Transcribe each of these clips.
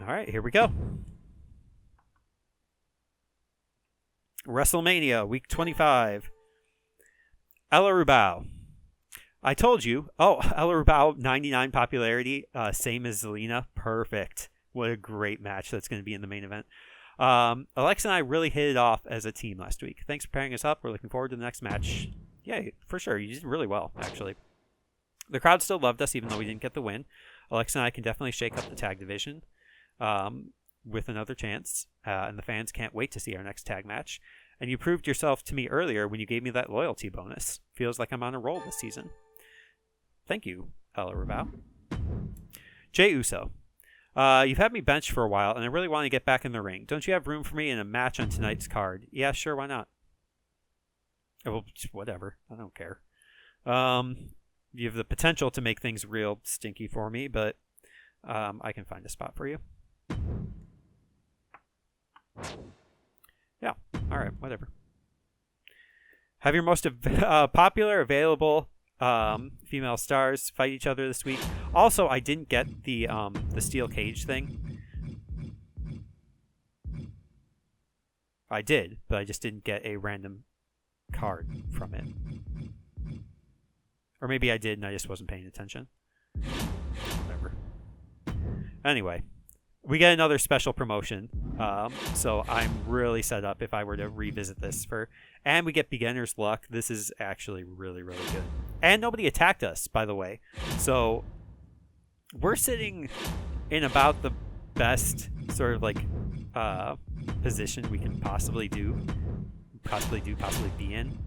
All right, here we go. WrestleMania, week 25. Ella Rubau. I told you. Oh, Ella Rubau, 99 popularity, same as Zelina. Perfect. What a great match that's going to be in the main event. Alexa and I really hit it off as a team last week. Thanks for pairing us up. We're looking forward to the next match. Yeah, for sure. You did really well, actually. The crowd still loved us, even though we didn't get the win. Alexa and I can definitely shake up the tag division with another chance. And the fans can't wait to see our next tag match. And you proved yourself to me earlier when you gave me that loyalty bonus. Feels like I'm on a roll this season. Thank you, Ella Rubau. Jey Uso. You've had me benched for a while, and I really want to get back in the ring. Don't you have room for me in a match on tonight's card? Yeah, sure, why not? Well, whatever. I don't care. You have the potential to make things real stinky for me, but I can find a spot for you. Yeah, alright, whatever. Have your most popular available female stars fight each other this week. Also, I didn't get the steel cage thing. I did, but I just didn't get a random card from it. Or maybe I did and I just wasn't paying attention. Whatever. Anyway, we get another special promotion. So I'm really set up if I were to revisit this and we get beginner's luck. This is actually really, really good. And nobody attacked us, by the way. So we're sitting in about the best sort of like position we can possibly be in.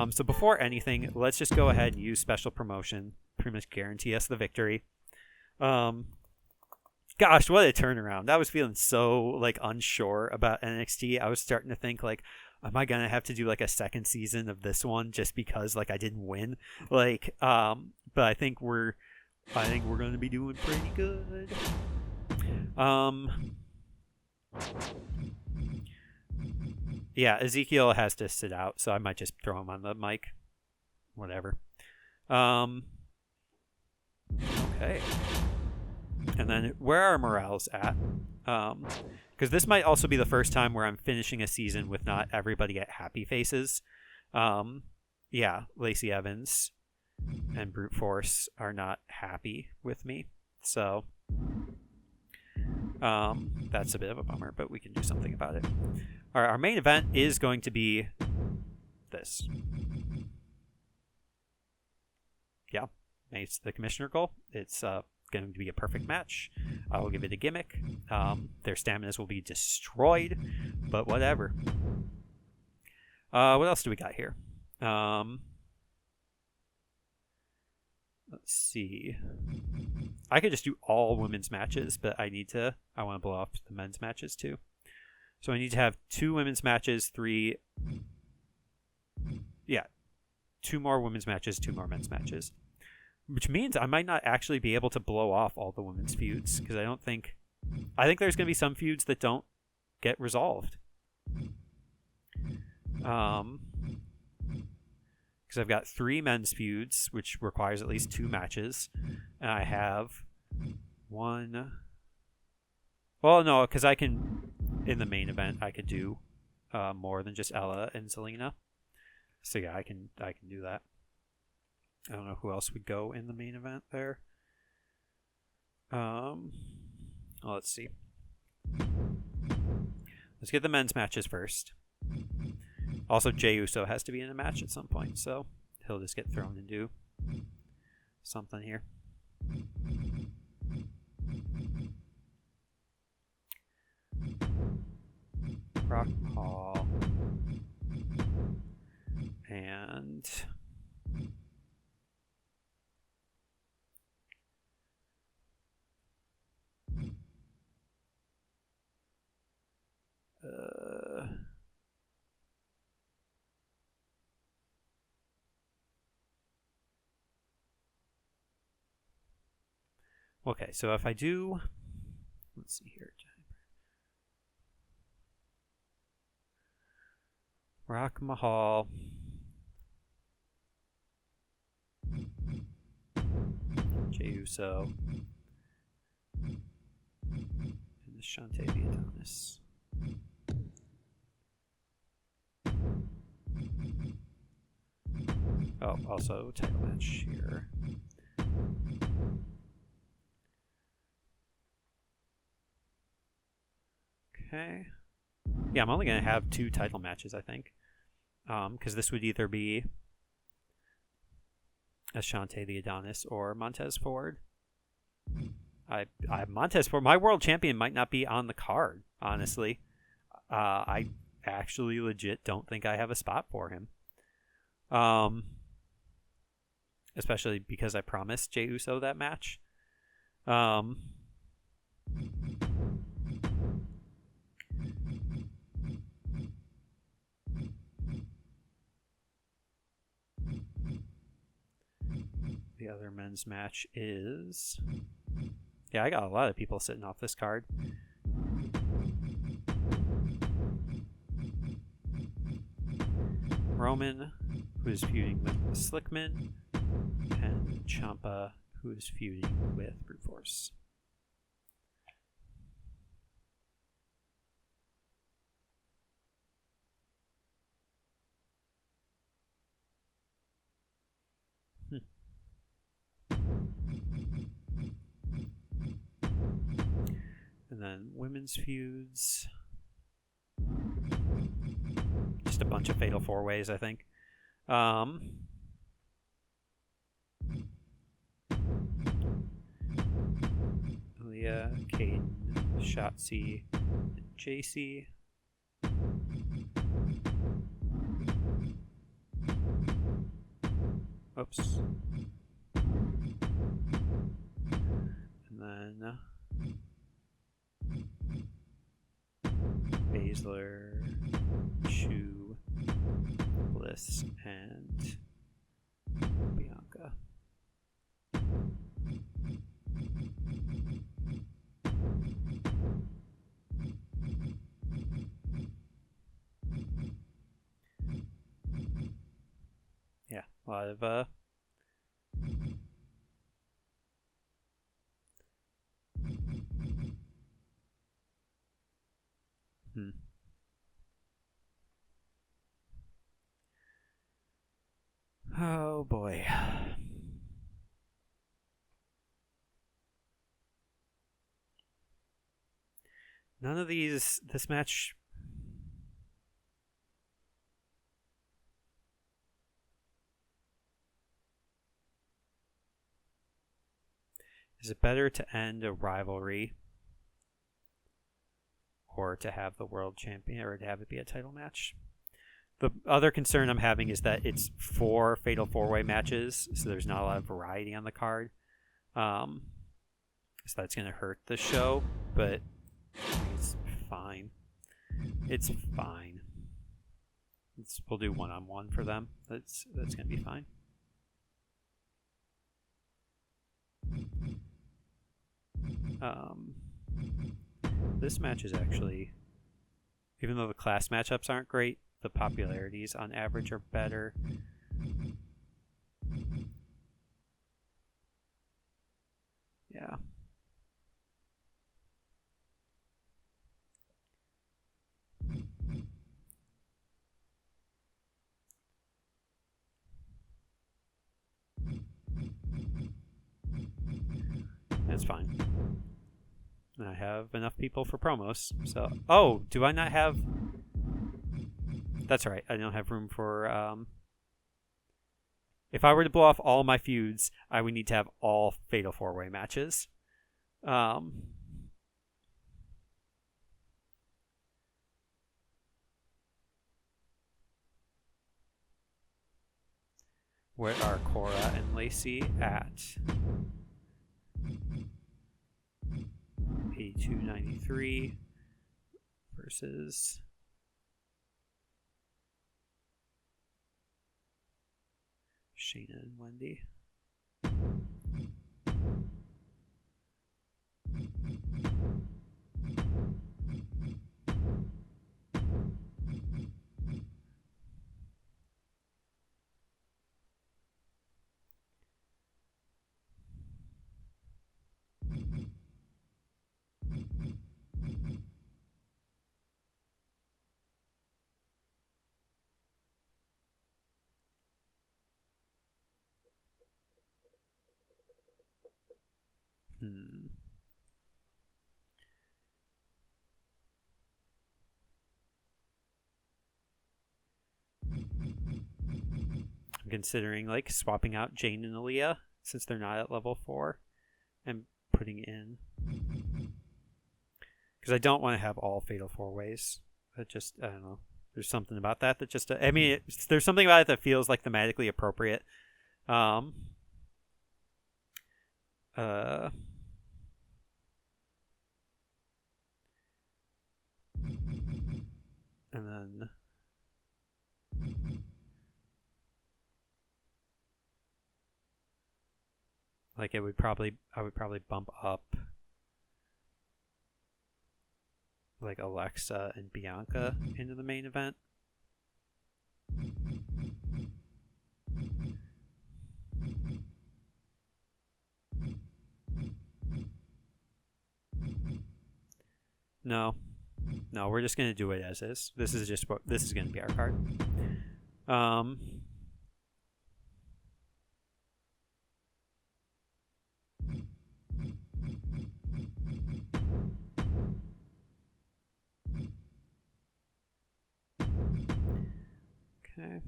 So before anything, let's just go ahead and use special promotion. Pretty much guarantee us the victory. Gosh, what a turnaround. I was feeling so like unsure about NXT. I was starting to think like, am I gonna have to do like a second season of this one just because like I didn't win? Like, but I think we're gonna be doing pretty good. Yeah, Ezekiel has to sit out, so I might just throw him on the mic. Whatever. Okay. And then where are morales at? Because this might also be the first time where I'm finishing a season with not everybody at happy faces. Yeah, Lacey Evans and Brute Force are not happy with me. So that's a bit of a bummer, but we can do something about it. All right, our main event is going to be this. Yeah, it's the commissioner goal. It's going to be a perfect match. I will give it a gimmick. Their staminas will be destroyed, but whatever. What else do we got here? Let's see. I could just do all women's matches, but I want to blow up the men's matches too. So I need to have 2 women's matches, 2 more women's matches, 2 more men's matches. Which means I might not actually be able to blow off all the women's feuds, because I think there's going to be some feuds that don't get resolved. Because I've got 3 men's feuds, which requires at least 2 matches, and I have 1. Well, no, because I can, in the main event, I could do more than just Ella and Zelina. So yeah, I can do that. I don't know who else would go in the main event there. Let's see. Let's get the men's matches first. Also, Jey Uso has to be in a match at some point, so he'll just get thrown and do something here. Rock Hall. And okay, so if I do, let's see here. Rock Mahal. Jey Uso. And Shante the Adonis. Oh, also title match here. Okay. Yeah, I'm only going to have 2 title matches, I think. Because this would either be Ashante the Adonis or Montez Ford. I Montez Ford, my world champion, might not be on the card, honestly. I actually legit don't think I have a spot for him. Especially because I promised Jey Uso that match. The other men's match is... Yeah, I got a lot of people sitting off this card. Roman, who is feuding with Slickman, and Ciampa, who is feuding with Brute Force. And then women's feuds. Just a bunch of fatal 4-ways, I think. Leah, Caden, Shotzi, and JC. Oops. And then Baszler, Shu, Bliss, and Bianca. Yeah, a lot of Oh boy. None of this match... Is it better to end a rivalry or to have the world champion, or to have it be a title match? The other concern I'm having is that it's 4 fatal 4-way matches, so there's not a lot of variety on the card. So that's going to hurt the show, but it's fine. It's fine. We'll do 1-on-1 for them. That's going to be fine. This match is actually, even though the class matchups aren't great, the popularities on average are better. Yeah. That's fine. I have enough people for promos, so... Oh, do I not have... That's right, I don't have room for... If I were to blow off all my feuds, I would need to have all Fatal 4-Way matches. Where are Cora and Lacey at? A293 versus Shayna and Wendy. considering like swapping out Jane and Aaliyah since they're not at level 4 and putting in, because I don't want to have all Fatal 4-Ways. I don't know. There's something about that just, I mean, there's something about it that feels like thematically appropriate. And then like I would probably bump up like Alexa and Bianca into the main event. No, we're just gonna do it as is. This is gonna be our card. Okay.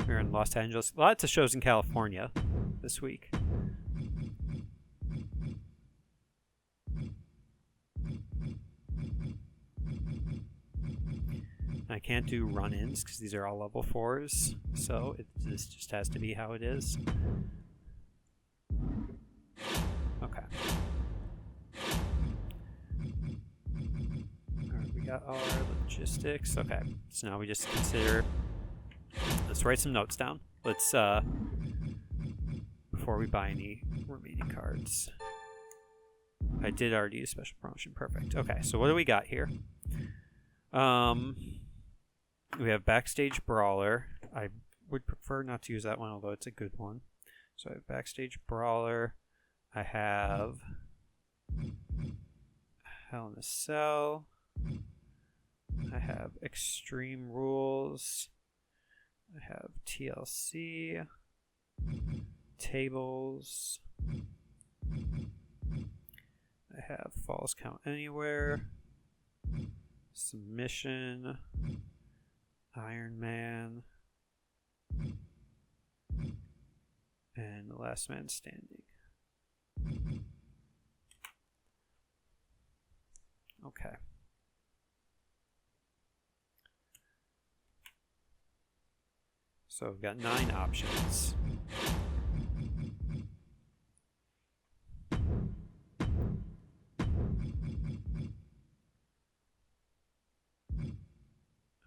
We're in Los Angeles. Lots of shows in California this week. I can't do run-ins because these are all level 4s, so this just has to be how it is. Okay. Alright, we got our logistics. Okay, so now we just consider... Let's write some notes down. Let's, before we buy any remaining cards. I did already use special promotion. Perfect. Okay, so what do we got here? We have Backstage Brawler. I would prefer not to use that one, although it's a good one. So I have Backstage Brawler. I have Hell in a Cell. I have Extreme Rules. I have TLC. Tables. I have Falls Count Anywhere. Submission. Iron Man. And The Last Man Standing. Okay. So we've got 9 options. I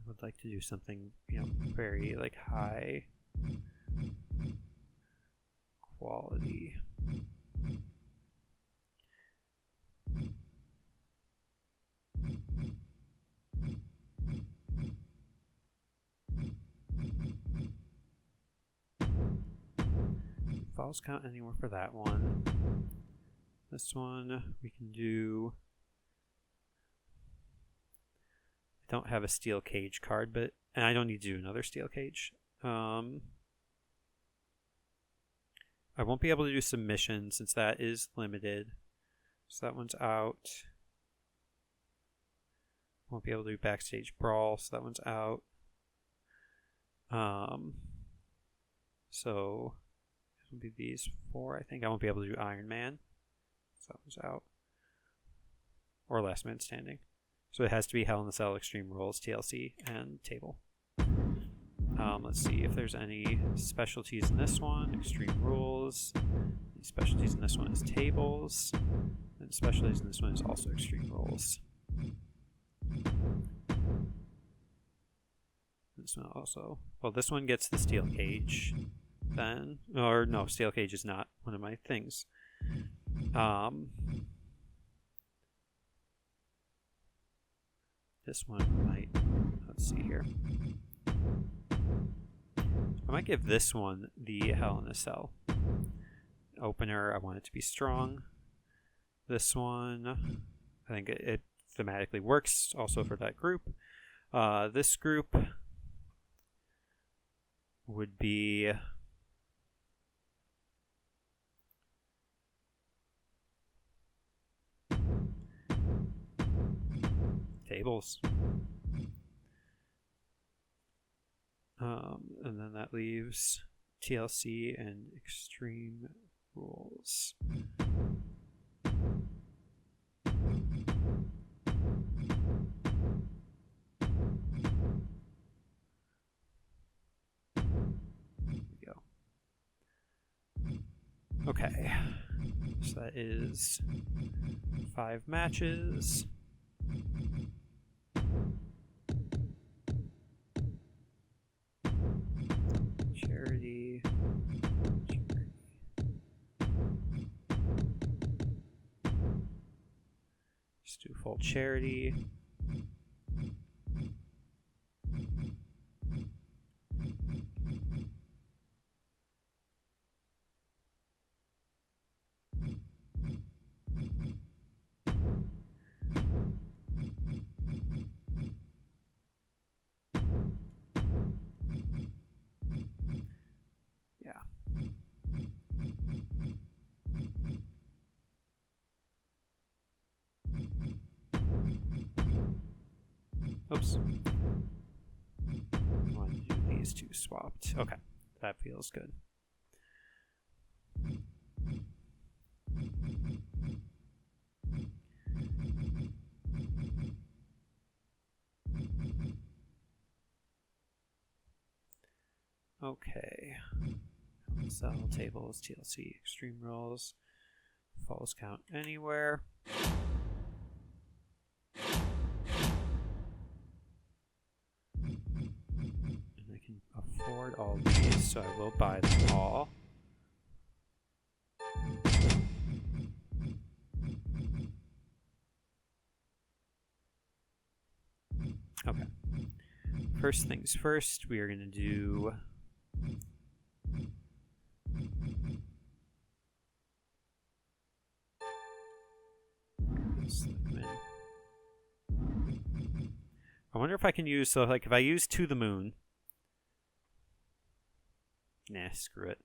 would like to do something, very like high quality. Falls Count Anywhere for that one. This one we can do. I don't have a steel cage card, and I don't need to do another steel cage. I won't be able to do submission since that is limited. So that one's out. Won't be able to do Backstage Brawl, so that one's out. So it'll be these 4, I think. I won't be able to do Iron Man, so that one's out. Or Last Man Standing. So it has to be Hell in a Cell, Extreme Rules, TLC, and Table. Let's see if there's any specialties in this one. Extreme Rules. The specialties in this one is Tables. And specialties in this one is also Extreme Rules. This one also. Well, this one gets the steel cage. Then, or no, steel cage is not one of my things. This one might. Let's see here. I might give this one the Hell in a Cell opener. I want it to be strong. This one, I think it thematically works also for that group. This group would be I Tables. And then that leaves TLC and Extreme Rules. Okay, so that is 5 matches. Charity. Just do full charity. Oops. I want to do these two swapped. Okay, that feels good. Okay. Cell, tables, TLC, Extreme Rules, Falls Count Anywhere. And I can afford all these, so I will buy them all. Okay. First things first, we are going to do Slickman. I wonder if I can use, so like if I use To the Moon. Nah, screw it.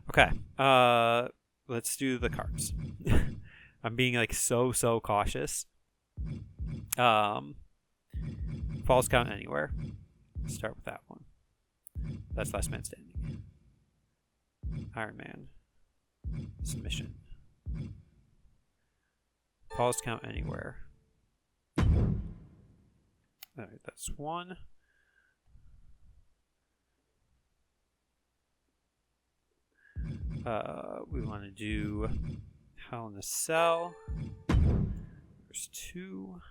Okay. Let's do the cards. I'm being like so cautious. Falls Count Anywhere. Start with that one. That's Last Man Standing. Iron Man. Submission. Falls Count Anywhere. Alright, that's one. We want to do Hell in a Cell. There's 2.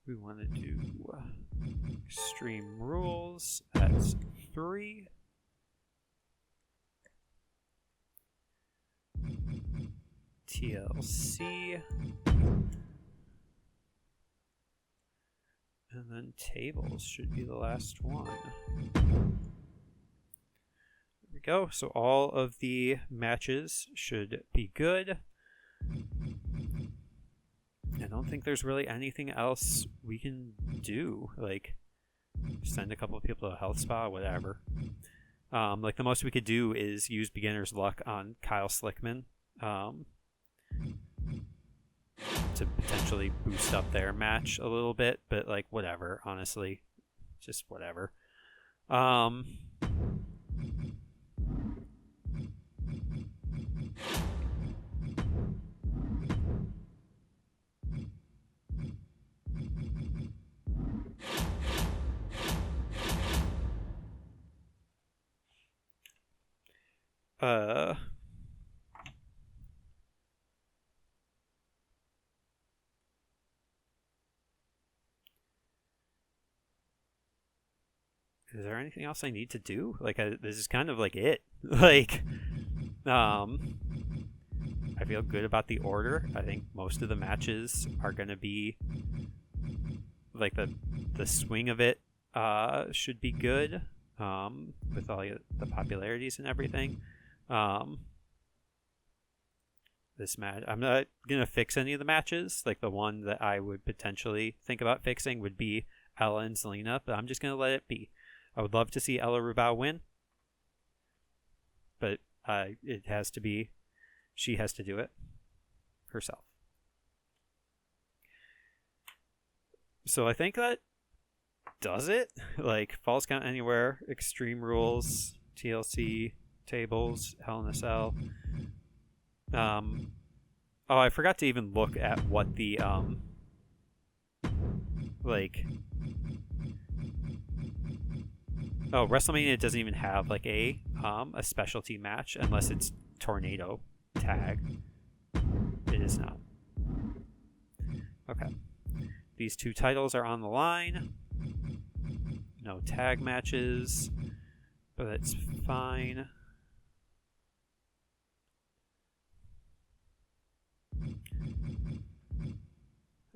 We want to do Extreme Rules. That's 3. TLC. And then Tables should be the last one. There we go. So all of the matches should be good. I don't think there's really anything else we can do. Like, send a couple of people to a health spa, whatever. Like, the most we could do is use beginner's luck on Kyle Slickman. To potentially boost up their match a little bit, but like whatever, honestly, just whatever. Is there anything else I need to do? Like, this is kind of like it. Like, I feel good about the order. I think most of the matches are going to be, like, the swing of it should be good, with all the popularities and everything. This match, I'm not going to fix any of the matches. Like, the one that I would potentially think about fixing would be Ella and Zelina, but I'm just going to let it be. I would love to see Ella Rubau win, but it has to be, she has to do it. herself. So I think that does it. Like, Falls Count Anywhere, Extreme Rules, TLC, Tables, Hell in a Cell. Oh, I forgot to even look at what the WrestleMania doesn't even have like a specialty match unless it's Tornado Tag. It is not. Okay. These two titles are on the line. No tag matches, but it's fine.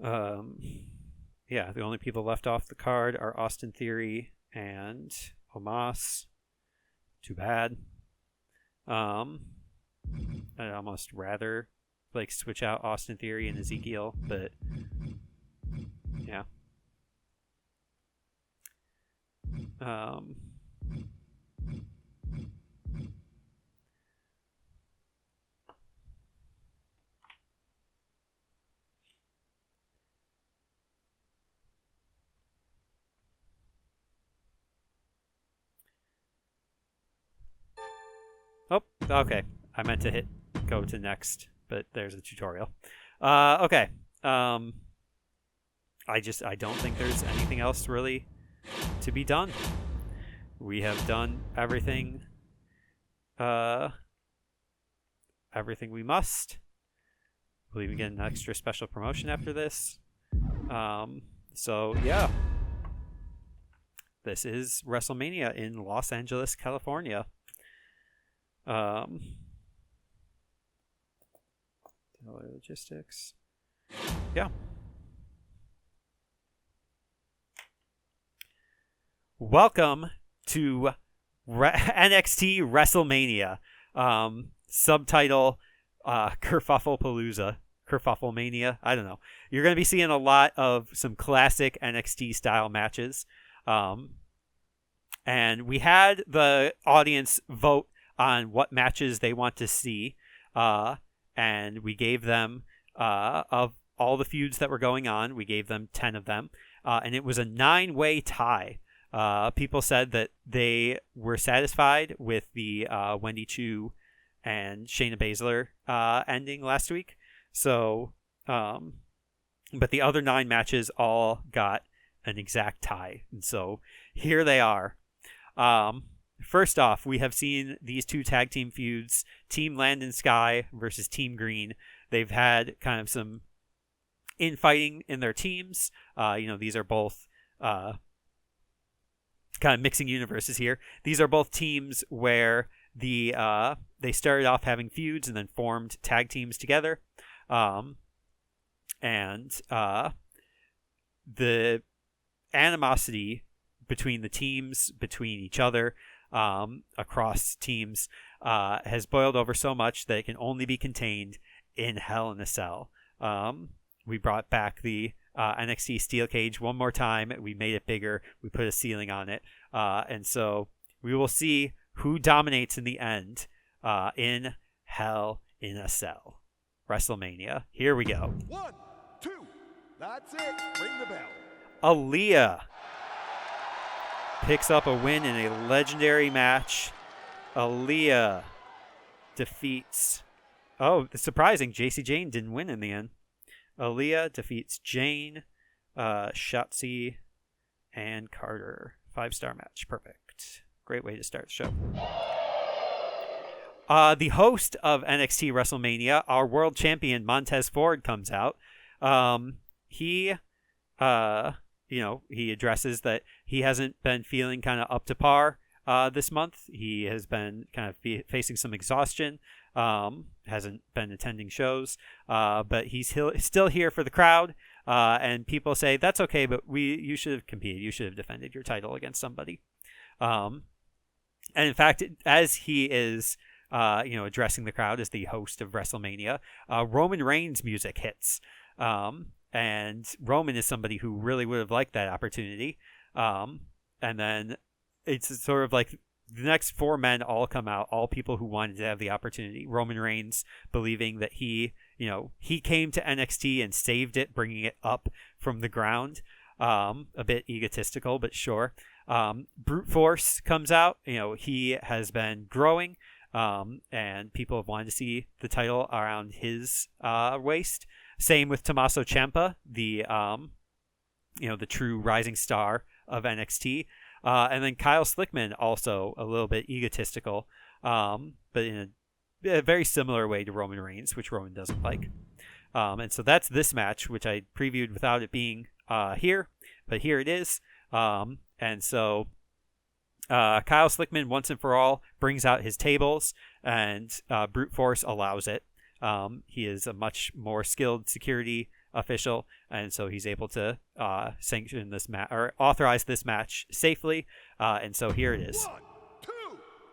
Yeah, the only people left off the card are Austin Theory and Omos. Too bad. I'd almost rather like switch out Austin Theory and Ezekiel, but yeah. Oh, okay. I meant to go to next, but there's a tutorial. Okay. I don't think there's anything else really to be done. We have done everything we must. We'll even get an extra special promotion after this. So yeah. This is WrestleMania in Los Angeles, California. Logistics. Yeah. Welcome to NXT WrestleMania. Subtitle Kerfufflepalooza. Kerfufflemania. I don't know. You're going to be seeing a lot of some classic NXT style matches. And we had the audience vote on what matches they want to see. And we gave them, of all the feuds that were going on, we gave them 10 of them. And it was a 9-way tie. People said that they were satisfied with the Wendy Chu and Shayna Baszler ending last week. So, but the other 9 matches all got an exact tie. And so here they are. First off, we have seen these two tag team feuds, Team Land and Sky versus Team Green. They've had kind of some infighting in their teams. These are both kind of mixing universes here. These are both teams where they started off having feuds and then formed tag teams together. The animosity between the teams, between each other, across teams, has boiled over so much that it can only be contained in Hell in a Cell. We brought back the NXT steel cage one more time. We made it bigger. We put a ceiling on it. And so we will see who dominates in the end in Hell in a Cell. WrestleMania. Here we go. 1, 2, that's it. Ring the bell. Aaliyah picks up a win in a legendary match. Aaliyah defeats... Oh, it's surprising. JC Jane didn't win in the end. Aaliyah defeats Jane, Shotzi, and Carter. 5-star match. Perfect. Great way to start the show. The host of NXT WrestleMania, our world champion Montez Ford, comes out. He addresses that he hasn't been feeling kind of up to par this month. He has been kind of facing some exhaustion. Hasn't been attending shows, but he's still here for the crowd. And people say that's okay, but you should have competed. You should have defended your title against somebody. And in fact, as he is, addressing the crowd as the host of WrestleMania, Roman Reigns' music hits. And Roman is somebody who really would have liked that opportunity. And then it's sort of like the next 4 men all come out, all people who wanted to have the opportunity. Roman Reigns believing that he, he came to NXT and saved it, bringing it up from the ground. A bit egotistical, but sure. Brute Force comes out. He has been growing, and people have wanted to see the title around his waist. Same with Tommaso Ciampa, the true rising star of NXT. And then Kyle Slickman, also a little bit egotistical, but in a very similar way to Roman Reigns, which Roman doesn't like. And so that's this match, which I previewed without it being here, but here it is. And so Kyle Slickman, once and for all, brings out his tables, and Brute Force allows it. He is a much more skilled security official, and so he's able to sanction this match or authorize this match safely. And so here it is. 1, 2,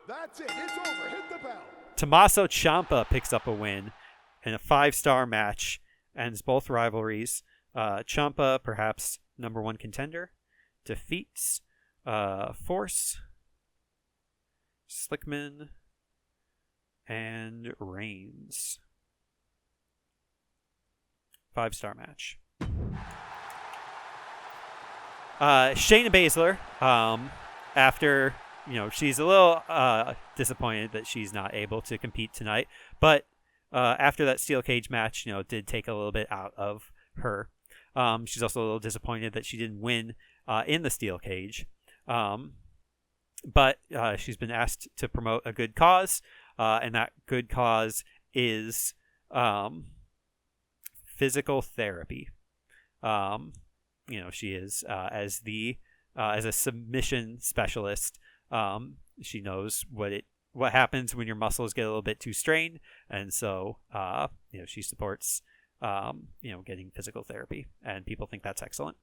that's it. It's over. Hit the bell. Tommaso Ciampa picks up a win in a 5-star match, ends both rivalries. Ciampa, perhaps number 1 contender, defeats Force, Slickman, and Reigns. 5-star match. Shayna Baszler, after, she's a little disappointed that she's not able to compete tonight, but after that steel cage match, did take a little bit out of her. She's also a little disappointed that she didn't win in the steel cage. But she's been asked to promote a good cause, and that good cause is physical therapy. She is as a submission specialist. She knows what happens when your muscles get a little bit too strained, and so she supports getting physical therapy, and people think that's excellent.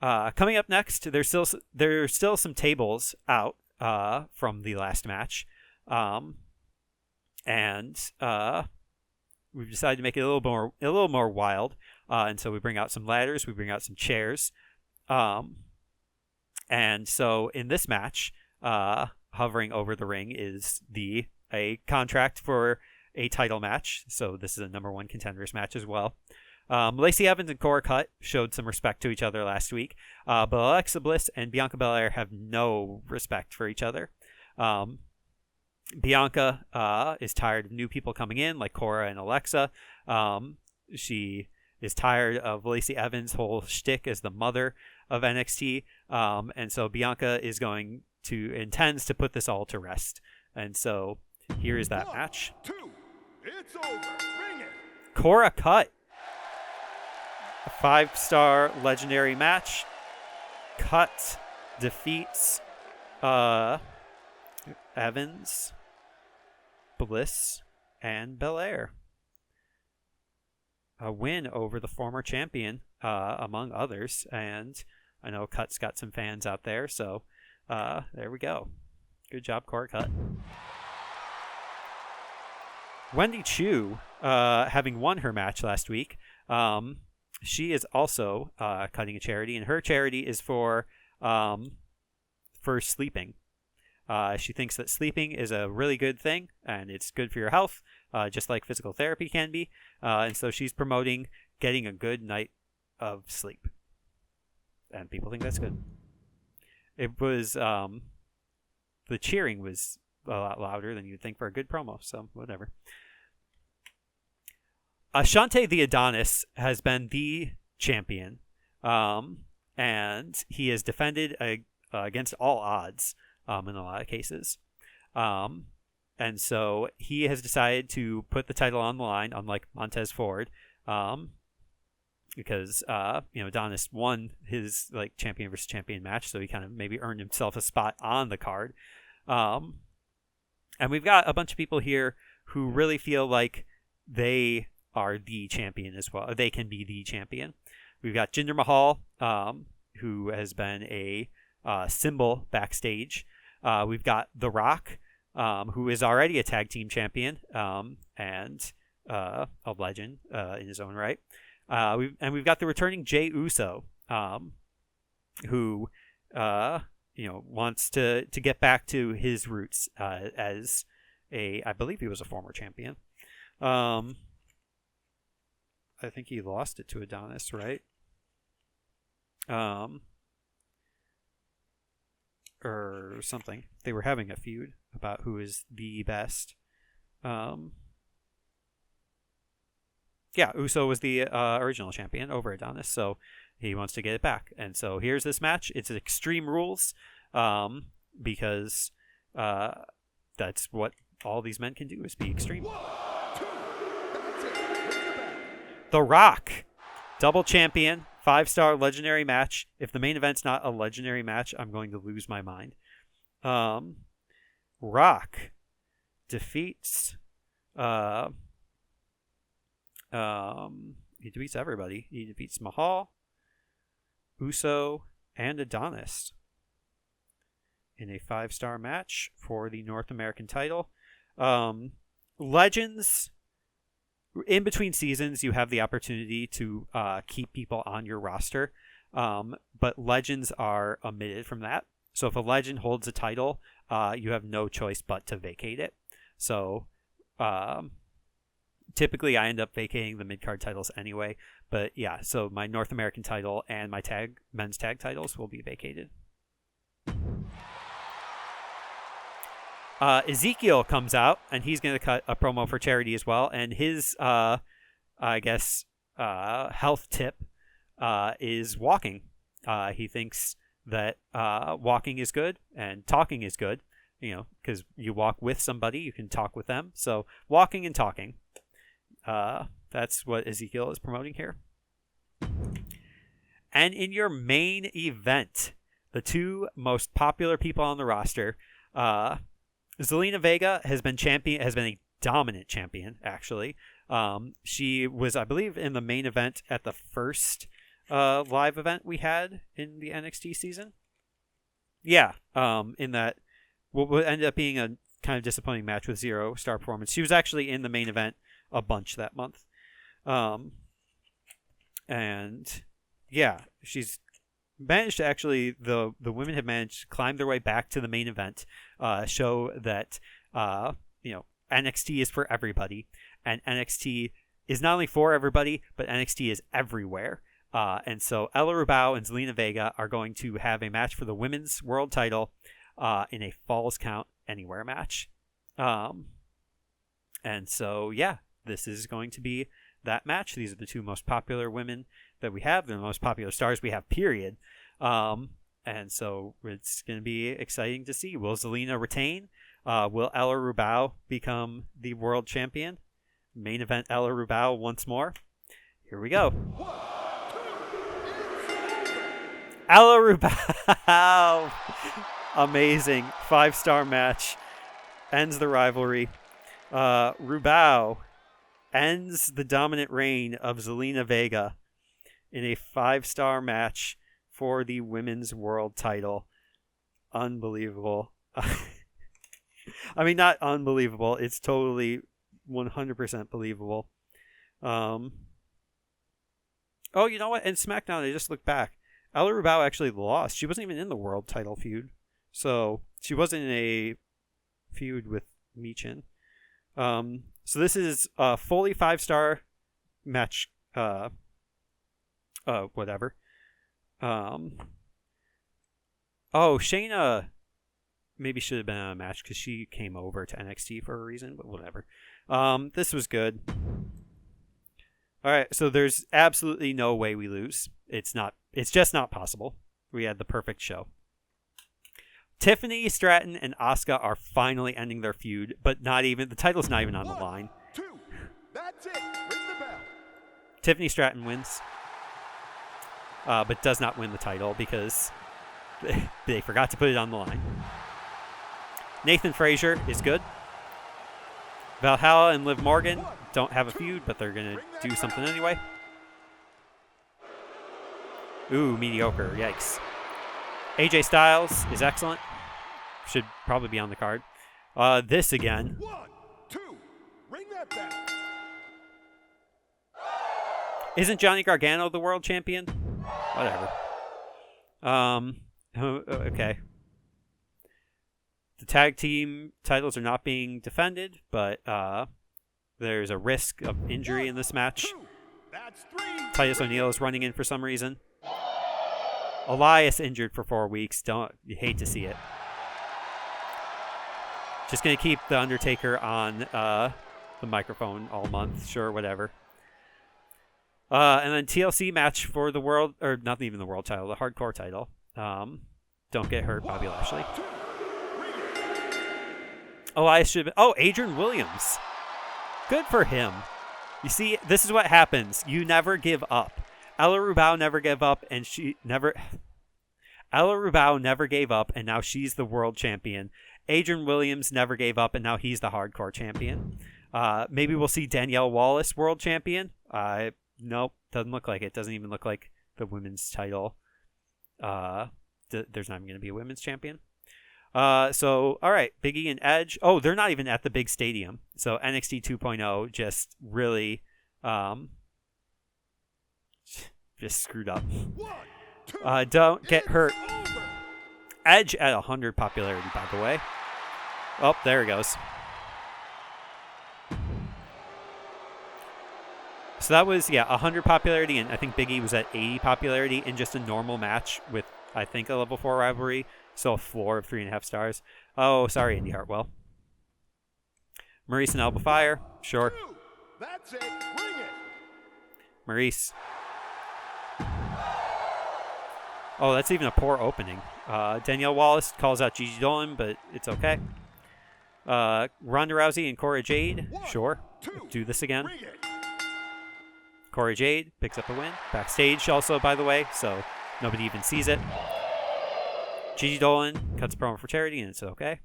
Coming up next, there's still some tables out from the last match, and we've decided to make it a little more wild, and so we bring out some ladders, we bring out some chairs, and so in this match, hovering over the ring is a contract for a title match. So this is a number 1 contenders match as well. Lacey Evans and Cora Cut showed some respect to each other last week, but Alexa Bliss and Bianca Belair have no respect for each other. Bianca is tired of new people coming in, like Cora and Alexa. She is tired of Lacey Evans' whole shtick as the mother of NXT, and so Bianca intends to put this all to rest. And so here is that match. 2, it's over. Bring it. Cora Cut. A 5-star legendary match. Cut defeats Evans, Bliss, and Belair. A win over the former champion, among others. And I know Cut's got some fans out there, so there we go. Good job, Cora Cut. Wendy Chu, having won her match last week, she is also cutting a charity, and her charity is for sleeping. She thinks that sleeping is a really good thing, and it's good for your health, just like physical therapy can be. And so she's promoting getting a good night of sleep. And people think that's good. It was, the cheering was a lot louder than you'd think for a good promo, so whatever. Ashante the Adonis has been the champion, and he has defended against all odds in a lot of cases. And so he has decided to put the title on the line, unlike Montez Ford, because Adonis won his champion versus champion match, so he kind of maybe earned himself a spot on the card. And we've got a bunch of people here who really feel like they are the champion as well. They can be the champion. We've got Jinder Mahal, who has been a symbol backstage. We've got The Rock, who is already a tag team champion, and a legend in his own right. We've got the returning Jey Uso, who wants to get back to his roots as I believe he was a former champion. I think he lost it to Adonis, right? Or something. They were having a feud about who is the best. Yeah, Uso was the original champion over Adonis, so he wants to get it back. And so here's this match. It's Extreme Rules, because that's what all these men can do, is be extreme. 1, 2, that's it. Ring the bell. The Rock, double champion, 5-star legendary match. If the main event's not a legendary match, I'm going to lose my mind. Rock defeats he defeats everybody. He defeats Mahal, Uso, and Adonis in a 5-star match for the North American title. Legends, in between seasons, you have the opportunity to keep people on your roster, but legends are omitted from that. So if a legend holds a title, you have no choice but to vacate it. So typically I end up vacating the mid-card titles anyway. But yeah, so my North American title and my men's tag titles will be vacated. Ezekiel comes out, and he's going to cut a promo for charity as well. And his, health tip is walking. He thinks that walking is good and talking is good, because you walk with somebody, you can talk with them. So walking and talking, that's what Ezekiel is promoting here. And in your main event, the two most popular people on the roster, Zelina Vega has been a dominant champion, actually. She was, I believe, in the main event at the first live event we had in the NXT season. Yeah, in that what ended up being a kind of disappointing match with 0-star performance. She was actually in the main event a bunch that month. And yeah, she's managed to actually, the women have managed to climb their way back to the main event, show that NXT is for everybody, and NXT is not only for everybody, but NXT is everywhere. And so Ella Rubau and Zelina Vega are going to have a match for the women's world title in a Falls Count Anywhere match. And so yeah, this is going to be that match. These are the two most popular women that we have, the most popular stars we have, period. And so it's going to be exciting to see. Will Zelina retain? Will Ella Rubau become the world champion? Main event Ella Rubau once more. Here we go. 1, 2, Ella Rubau. Amazing. 5-star match. Ends the rivalry. Rubau ends the dominant reign of Zelina Vega in a 5-star match for the women's world title. Unbelievable. I mean, not unbelievable. It's totally 100% believable. Oh, you know what? In SmackDown, I just looked back. Ella Rubau actually lost. She wasn't even in the world title feud. So she wasn't in a feud with Michin. So this is a fully 5-star match. Whatever. Shayna maybe should have been on a match because she came over to NXT for a reason, but whatever. This was good. All right, so there's absolutely no way we lose. It's just not possible. We had the perfect show. Tiffany Stratton and Asuka are finally ending their feud, but the title's not even on the line. 2, that's it. Ring the bell. Tiffany Stratton wins, but does not win the title because they forgot to put it on the line. Nathan Frazier is good. Valhalla and Liv Morgan don't have a feud, but they're going to do something anyway. Ooh, mediocre. Yikes. AJ Styles is excellent. Should probably be on the card. This again. 1, 2, ring that bell. Isn't Johnny Gargano the world champion? Whatever. Okay. The tag team titles are not being defended, but there's a risk of injury in this match. Titus O'Neil is running in for some reason. Elias injured for 4 weeks. You hate to see it. Just going to keep The Undertaker on the microphone all month. Sure, whatever. And then TLC match for the world, or not even the world title, the hardcore title. Don't get hurt, Bobby Lashley. Elias should have been... Oh, Adrian Williams. Good for him. You see, this is what happens. You never give up. Ella Rubau never gave up, and Ella Rubau never gave up, and now she's the world champion. Adrian Williams never gave up, and now he's the hardcore champion. Maybe we'll see Danielle Wallace world champion. Nope, doesn't look like it. Doesn't even look like the women's title. There's not even going to be a women's champion. So, all right, Big E and Edge. Oh, they're not even at the big stadium. So NXT 2.0 just really just screwed up. Don't get hurt. Edge at 100 popularity, by the way. Oh, there he goes. So that was, 100 popularity, and I think Big E was at 80 popularity in just a normal match with, I think, a level 4 rivalry. So a floor of 3.5 stars. Oh, sorry, Indy Hartwell. Maurice and Elbow Fire. Sure. That's it. Bring it. Maurice. Oh, that's even a poor opening. Danielle Wallace calls out Gigi Dolan, but it's okay. Ronda Rousey and Cora Jade. Sure. Do this again. Cora Jade picks up a win. Backstage also, by the way, so nobody even sees it. Gigi Dolan cuts a promo for charity, and it's okay.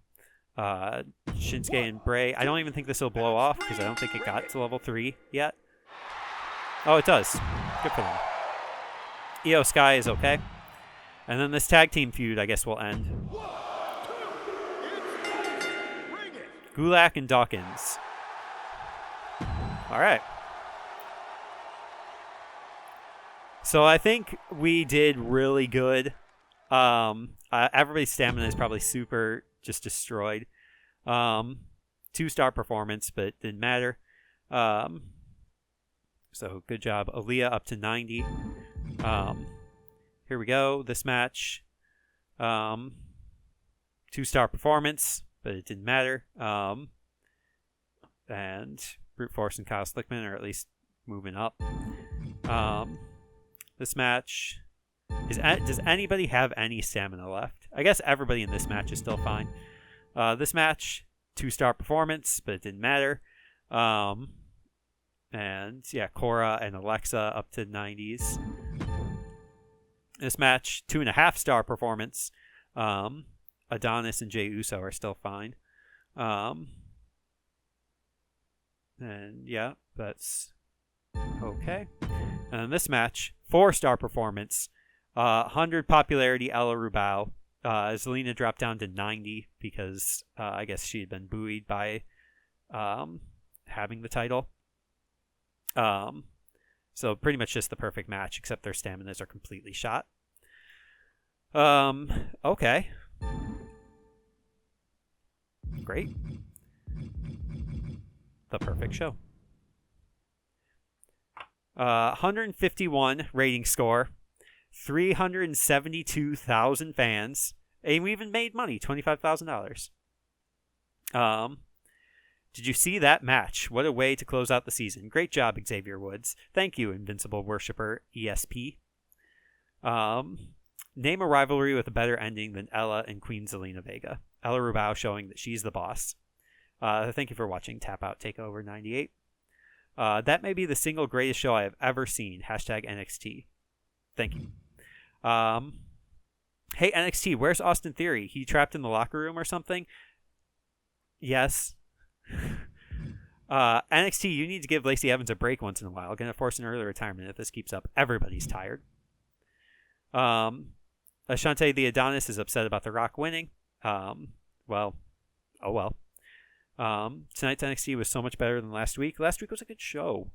Shinsuke and Bray. I don't even think this will blow off because I don't think it got to level 3 yet. Oh, it does. Good for them. Io Sky is okay. And then this tag team feud, I guess, will end. Gulak and Dawkins. All right. So I think we did really good. Everybody's stamina is probably super just destroyed. 2-star performance, but it didn't matter. So good job. Aaliyah up to 90. Here we go. This match. 2-star performance, but it didn't matter. And Brute Force and Kyle Slickman are at least moving up. This match. Does anybody have any stamina left? I guess everybody in this match is still fine. This match, 2-star performance, but it didn't matter. And yeah, Cora and Alexa up to 90s. This match, 2.5-star performance. Adonis and Jey Uso are still fine. And yeah, that's okay. And this match, 4-star performance. 100 popularity, Ella Rubau. Zelina dropped down to 90 because I guess she had been buoyed by having the title. So pretty much just the perfect match, except their staminas are completely shot. Okay. Great. The perfect show. 151 rating score. 372,000 fans. And we even made money, $25,000. Did you see that match? What a way to close out the season. Great job, Xavier Woods. Thank you, Invincible Worshipper ESP. Name a rivalry with a better ending than Ella and Queen Zelina Vega. Ella Rubau showing that she's the boss. Thank you for watching Tap Out Takeover 98. That may be the single greatest show I have ever seen. Hashtag NXT. Thank you. Hey, NXT, where's Austin Theory? He trapped in the locker room or something? Yes. NXT, you need to give Lacey Evans a break once in a while. Gonna force an early retirement if this keeps up. Everybody's tired. Ashante the Adonis is upset about The Rock winning. Well. Tonight's NXT was so much better than last week. Last week was a good show.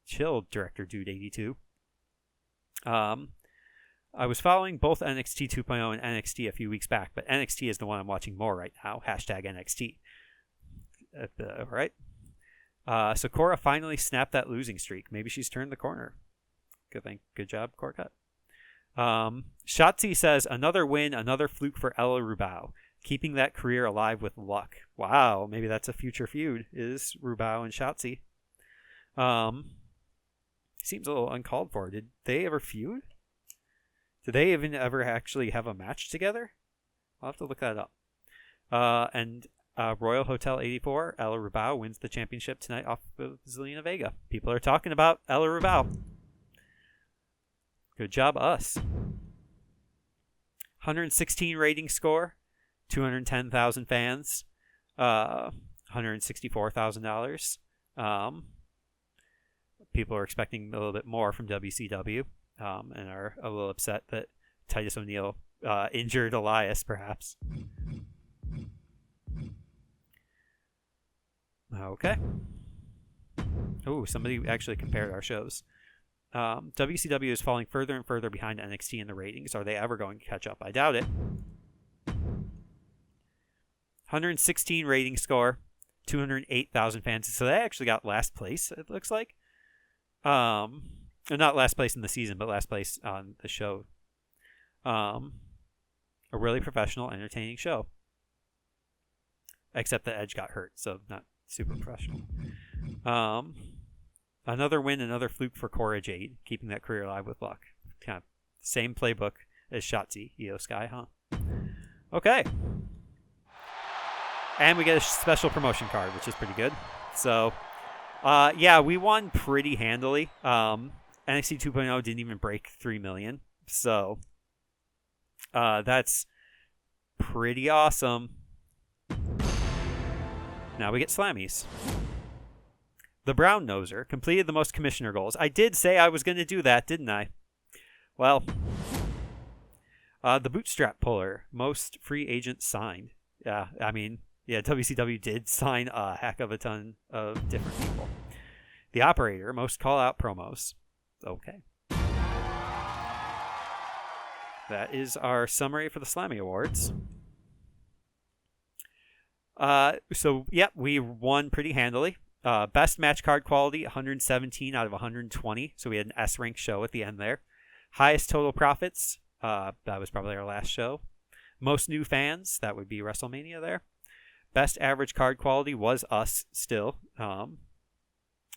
Chill, Director Dude 82. I was following both NXT 2.0 and NXT a few weeks back, but NXT is the one I'm watching more right now. Hashtag NXT. All right. Sakura finally snapped that losing streak. Maybe she's turned the corner. Good job, Corcut. Shotzi says, another win, another fluke for Ella Rubau. Keeping that career alive with luck. Wow, maybe that's a future feud, is Rubau and Shotzi. Seems a little uncalled for. Did they ever feud? Did they even ever actually have a match together? I'll have to look that up. And Royal Hotel 84, Ella Rubau wins the championship tonight off of Zelina Vega. People are talking about Ella Rubau. Good job, us. 116 rating score, 210,000 fans, $164,000. People are expecting a little bit more from WCW, and are a little upset that Titus O'Neil injured Elias, perhaps. Okay. Oh, somebody actually compared our shows. WCW is falling further and further behind NXT in the ratings. Are they ever going to catch up? I doubt it. 116 rating score, 208,000 fans. So they actually got last place, it looks like. Not last place in the season, but last place on the show. A really professional, entertaining show. Except that Edge got hurt, so not super professional. Another win, another fluke for Cora Jade, keeping that career alive with luck. Kind of same playbook as Shotzi, Io Sky, huh? Okay. And we get a special promotion card, which is pretty good. So, yeah, we won pretty handily. NXT 2.0 didn't even break 3 million. So, that's pretty awesome. Now we get Slammies. The Brown Noser completed the most commissioner goals. I did say I was going to do that, didn't I? Well, the Bootstrap Puller, most free agents signed. Yeah, I mean, yeah, WCW did sign a heck of a ton of different people. The Operator, most call-out promos. Okay. That is our summary for the Slammy Awards. So, yeah, we won pretty handily. Best match card quality, 117 out of 120. So we had an S-rank show at the end there. Highest total profits, that was probably our last show. Most new fans, that would be WrestleMania there. Best average card quality was us still,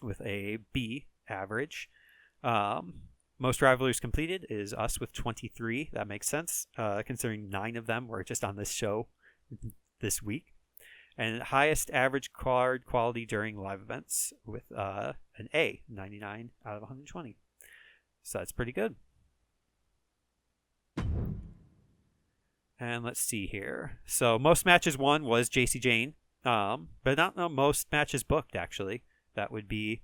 with a B average. Most rivalries completed is us with 23. That makes sense, considering 9 of them were just on this show this week. And highest average card quality during live events with an A, 99 out of 120. So that's pretty good. And let's see here. So most matches won was JC Jane, but not most matches booked, actually. That would be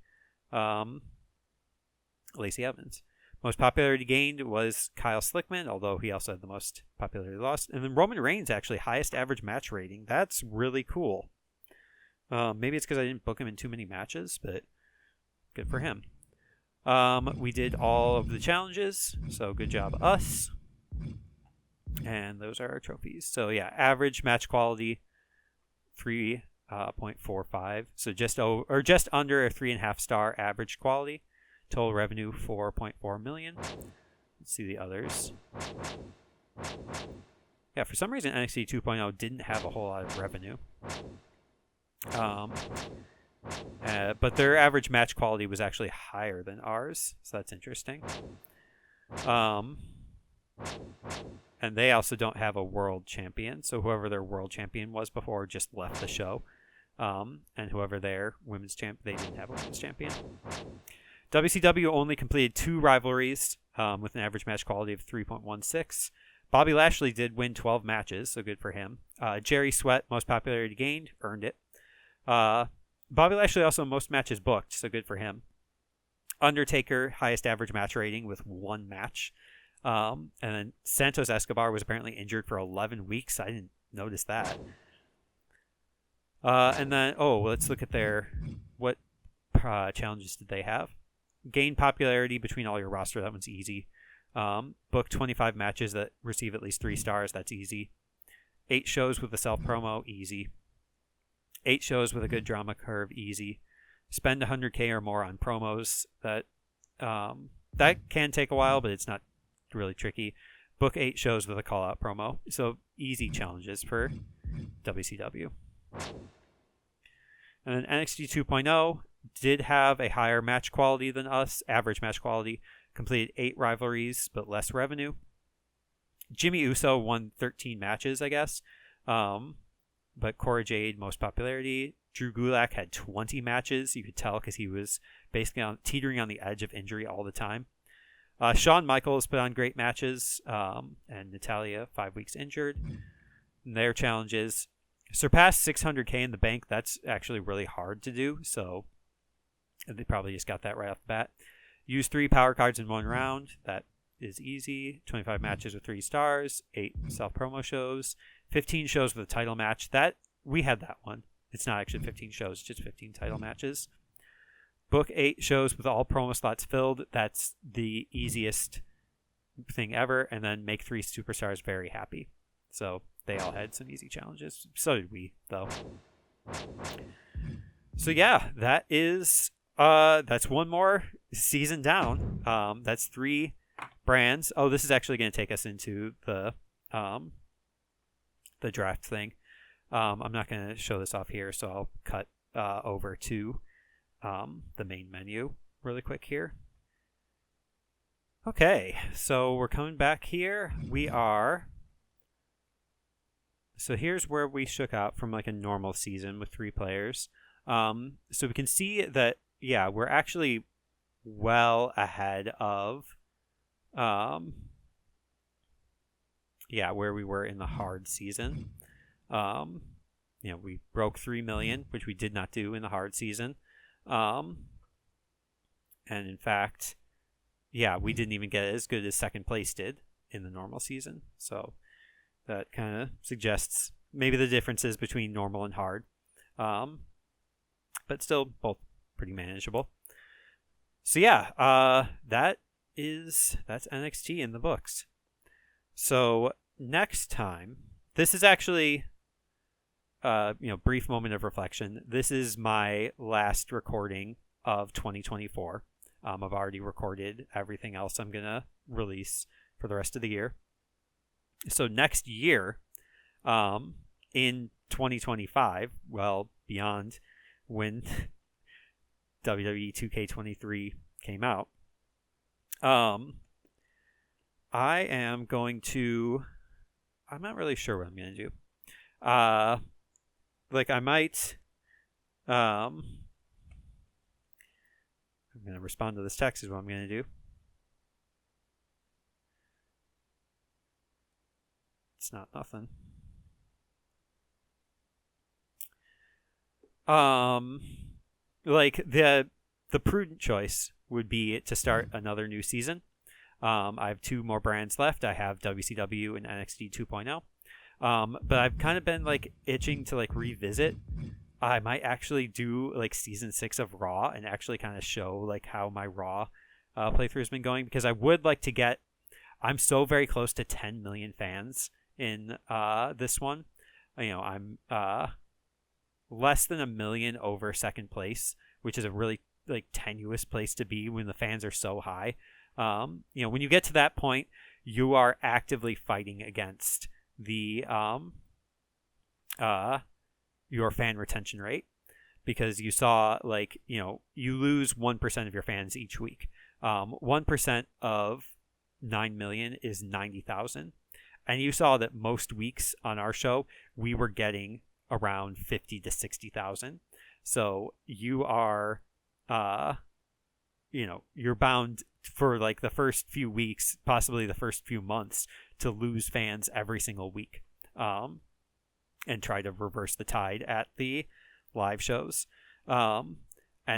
Lacey Evans. Most popularity gained was Kyle Slickman, although he also had the most popularity lost. And then Roman Reigns, actually, highest average match rating. That's really cool. Maybe it's because I didn't book him in too many matches, but good for him. We did all of the challenges, so good job, us. And those are our trophies. So, yeah, average match quality, 3.45. So just under a 3.5 star average quality. Total revenue, $4.4 million. Let's see the others. Yeah, for some reason, NXT 2.0 didn't have a whole lot of revenue. But their average match quality was actually higher than ours, so that's interesting. And they also don't have a world champion, so whoever their world champion was before just left the show. And whoever their women's champ, they didn't have a women's champion. WCW only completed 2 rivalries with an average match quality of 3.16. Bobby Lashley did win 12 matches, so good for him. Jerry Sweat, most popularity gained, earned it. Bobby Lashley also most matches booked, so good for him. Undertaker, highest average match rating with 1 match. And then Santos Escobar was apparently injured for 11 weeks. I didn't notice that. And then, let's look at what challenges did they have? Gain popularity between all your roster. That one's easy. Book 25 matches that receive at least 3 stars. That's easy. 8 shows with a self-promo. Easy. 8 shows with a good drama curve. Easy. Spend 100K or more on promos. That can take a while, but it's not really tricky. Book 8 shows with a call-out promo. So easy challenges for WCW. And then NXT 2.0 did have a higher match quality than us, average match quality. Completed 8 rivalries, but less revenue. Jimmy Uso won 13 matches, I guess. But Cora Jade, most popularity. Drew Gulak had 20 matches. You could tell because he was basically teetering on the edge of injury all the time. Shawn Michaels put on great matches. And Natalia, 5 weeks injured. And their challenges surpassed 600K in the bank. That's actually really hard to do. So they probably just got that right off the bat. Use 3 power cards in 1 round. That is easy. 25 matches with 3 stars. 8 self-promo shows. 15 shows with a title match. That we had that one. It's not actually 15 shows, just 15 title matches. Book 8 shows with all promo slots filled. That's the easiest thing ever. And then make 3 superstars very happy. So they all had some easy challenges. So did we, though. So yeah, that is that's one more season down. That's 3 brands. Oh, this is actually going to take us into the draft thing. I'm not going to show this off here, so I'll cut over to the main menu really quick here. Okay, so we're coming back here. So here's where we shook out from like a normal season with 3 players. So we can see that, yeah, we're actually well ahead of, where we were in the hard season. We broke 3 million, which we did not do in the hard season. And in fact, we didn't even get as good as second place did in the normal season. So that kind of suggests maybe the differences between normal and hard. But still both pretty manageable. So that's NXT in the books. So next time, this is actually brief moment of reflection. This is my last recording of 2024. I've already recorded everything else I'm going to release for the rest of the year. So next year, in 2025, well, beyond when WWE 2K23 came out, I'm not really sure what I'm going to do. I might, I'm going to respond to this text is what I'm going to do. It's not nothing. The prudent choice would be to start another new season. I have 2 more brands left. I have WCW and NXT 2.0. But I've kind of been itching to revisit. I might actually do season 6 of Raw and actually kind of show how my Raw playthrough has been going, because I would like to get. I'm so very close to 10 million fans in this one. I'm less than 1 million over second place, which is a really tenuous place to be when the fans are so high. When you get to that point, you are actively fighting against the your fan retention rate, because you saw you lose 1% of your fans each week. 1% of 9 million is 90,000, and you saw that most weeks on our show we were getting around 50 to 60,000. So you are you're bound for the first few weeks, possibly the first few months, to lose fans every single week, and try to reverse the tide at the live shows. And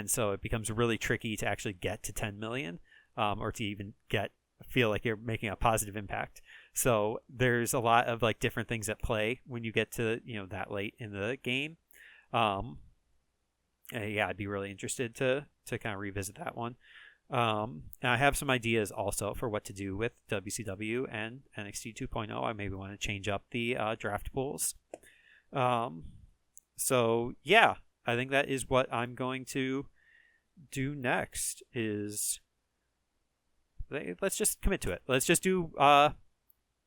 so it becomes really tricky to actually get to 10 million, or to even feel like you're making a positive impact. So there's a lot of different things at play when you get to that late in the game. I'd be really interested to kind of revisit that one. And I have some ideas also for what to do with WCW and NXT 2.0. I maybe want to change up the draft pools. So yeah, I think that is what I'm going to do next. Let's just commit to it. Let's just do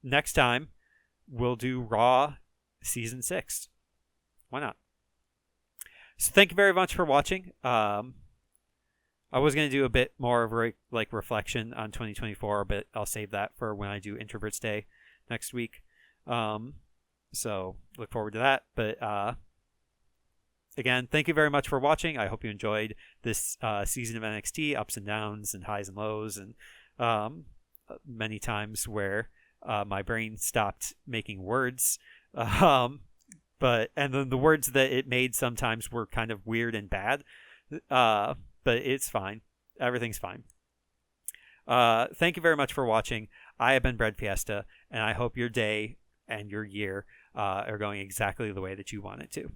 next time. We'll do Raw Season 6. Why not? So thank you very much for watching. I was going to do a bit more of a reflection on 2024, but I'll save that for when I do Introverts Day next week. So look forward to that. But again, thank you very much for watching. I hope you enjoyed this season of NXT, ups and downs and highs and lows, and many times where my brain stopped making words. And then the words that it made sometimes were kind of weird and bad. But it's fine. Everything's fine. Thank you very much for watching. I have been breadfiesta, and I hope your day and your year are going exactly the way that you want it to.